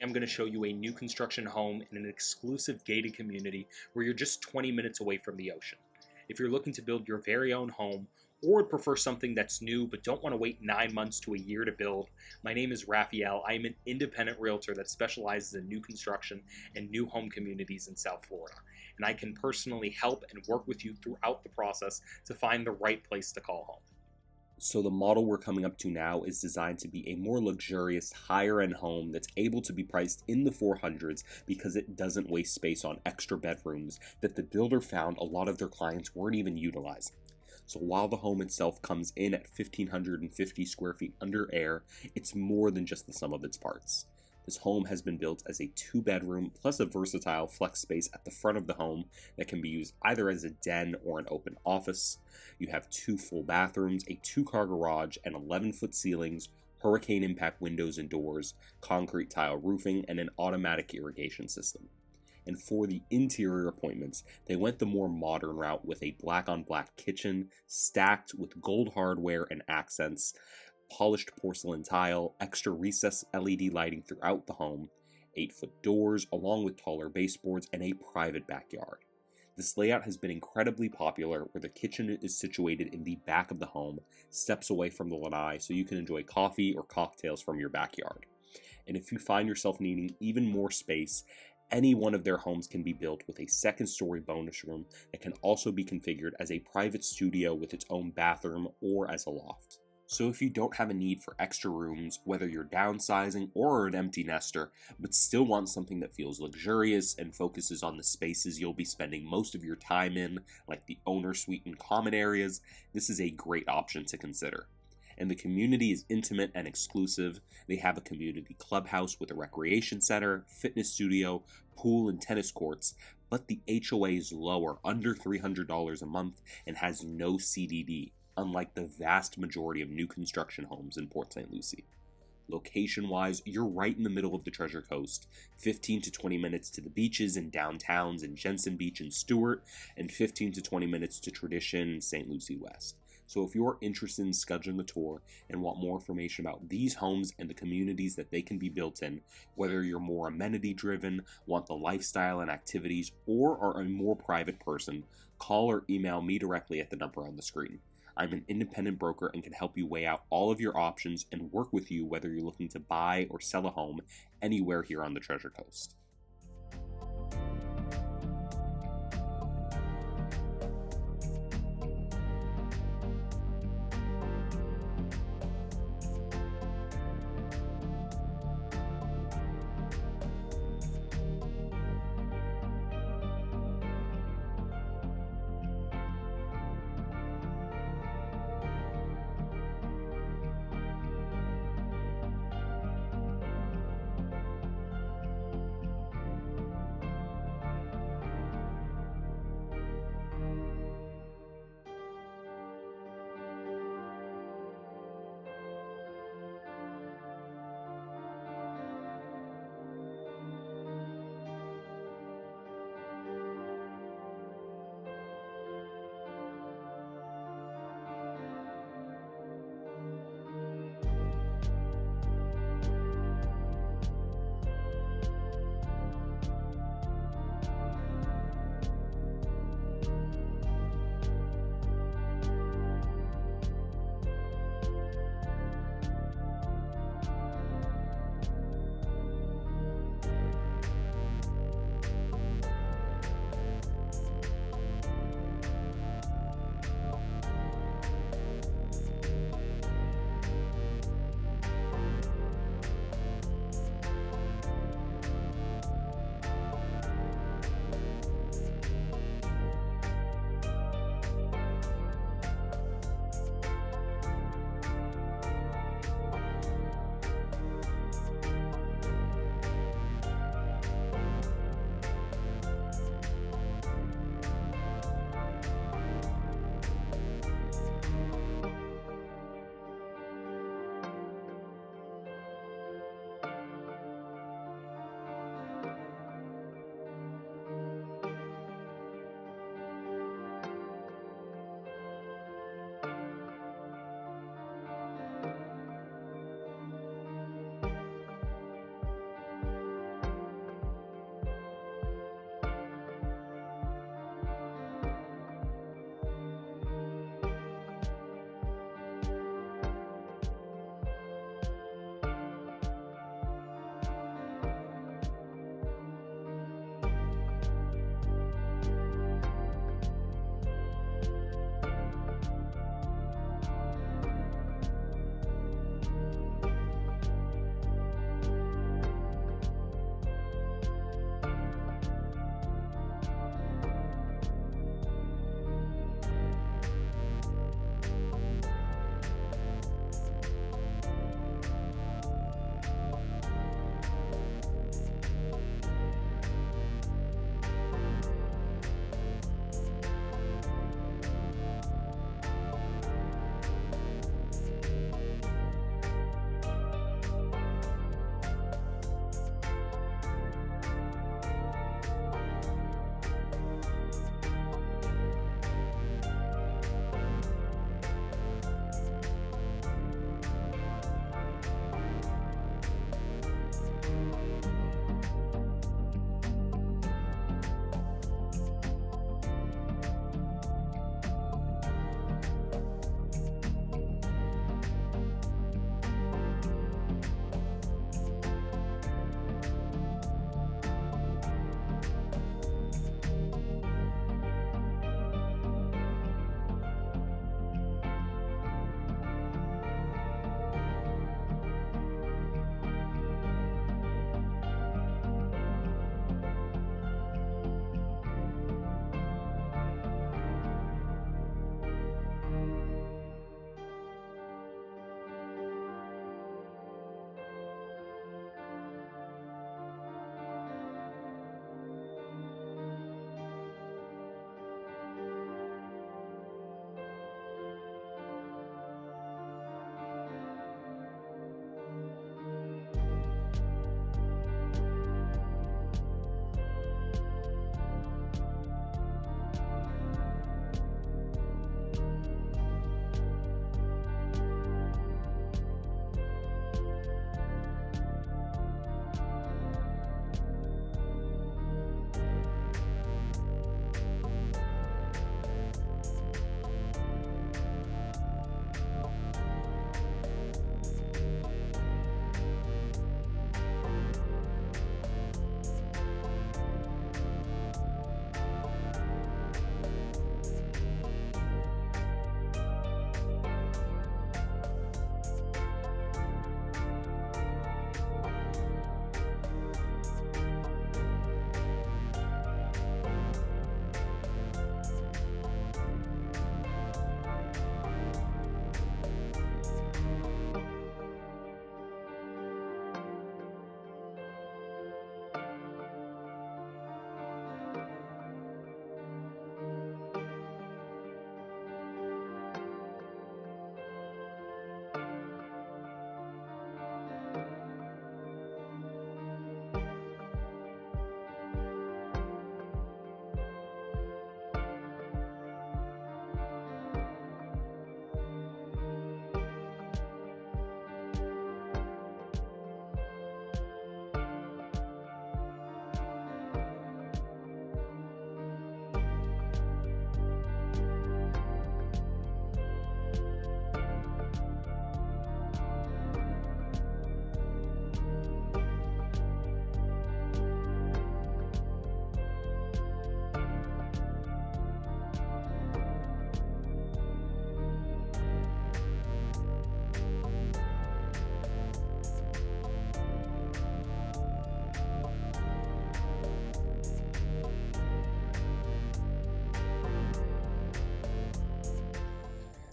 I'm going to show you a new construction home in an exclusive gated community where you're just 20 minutes away from the ocean. If you're looking to build your very own home or would prefer something that's new but don't want to wait 9 months to a year to build, my name is Raphael. I am an independent realtor that specializes in new construction and new home communities in South Florida. And I can personally help and work with you throughout the process to find the right place to call home. So the model we're coming up to now is designed to be a more luxurious, higher-end home that's able to be priced in the 400s because it doesn't waste space on extra bedrooms that the builder found a lot of their clients weren't even utilizing. So while the home itself comes in at 1,550 square feet under air, it's more than just the sum of its parts. This home has been built as a 2-bedroom plus a versatile flex space at the front of the home that can be used either as a den or an open office. You have 2 full bathrooms, a 2-car garage, and 11-foot ceilings, hurricane impact windows and doors, concrete tile roofing, and an automatic irrigation system. And for the interior appointments, they went the more modern route with a black-on-black kitchen, stacked with gold hardware and accents, polished porcelain tile, extra recessed LED lighting throughout the home, 8-foot doors, along with taller baseboards, and a private backyard. This layout has been incredibly popular, where the kitchen is situated in the back of the home, steps away from the lanai, so you can enjoy coffee or cocktails from your backyard. And if you find yourself needing even more space, any one of their homes can be built with a second-story bonus room that can also be configured as a private studio with its own bathroom or as a loft. So if you don't have a need for extra rooms, whether you're downsizing or an empty nester, but still want something that feels luxurious and focuses on the spaces you'll be spending most of your time in, like the owner suite and common areas, this is a great option to consider. And the community is intimate and exclusive. They have a community clubhouse with a recreation center, fitness studio, pool, and tennis courts, but the HOA is lower, under $300 a month, and has no CDD, unlike the vast majority of new construction homes in Port St Lucie. Location-wise, you're right in the middle of the Treasure Coast, 15 to 20 minutes to the beaches and downtowns in Jensen Beach and Stewart, and 15 to 20 minutes to Tradition and St. Lucie West. So if you're interested in scheduling a tour and want more information about these homes and the communities that they can be built in, whether you're more amenity-driven, want the lifestyle and activities, or are a more private person, call or email me directly at the number on the screen. I'm an independent broker and can help you weigh out all of your options and work with you whether you're looking to buy or sell a home anywhere here on the Treasure Coast.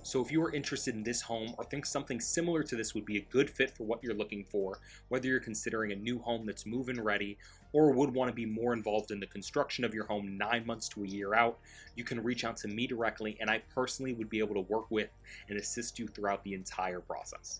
So if you are interested in this home or think something similar to this would be a good fit for what you're looking for, whether you're considering a new home that's move-in ready or would want to be more involved in the construction of your home 9 months to a year out, you can reach out to me directly, and I personally would be able to work with and assist you throughout the entire process.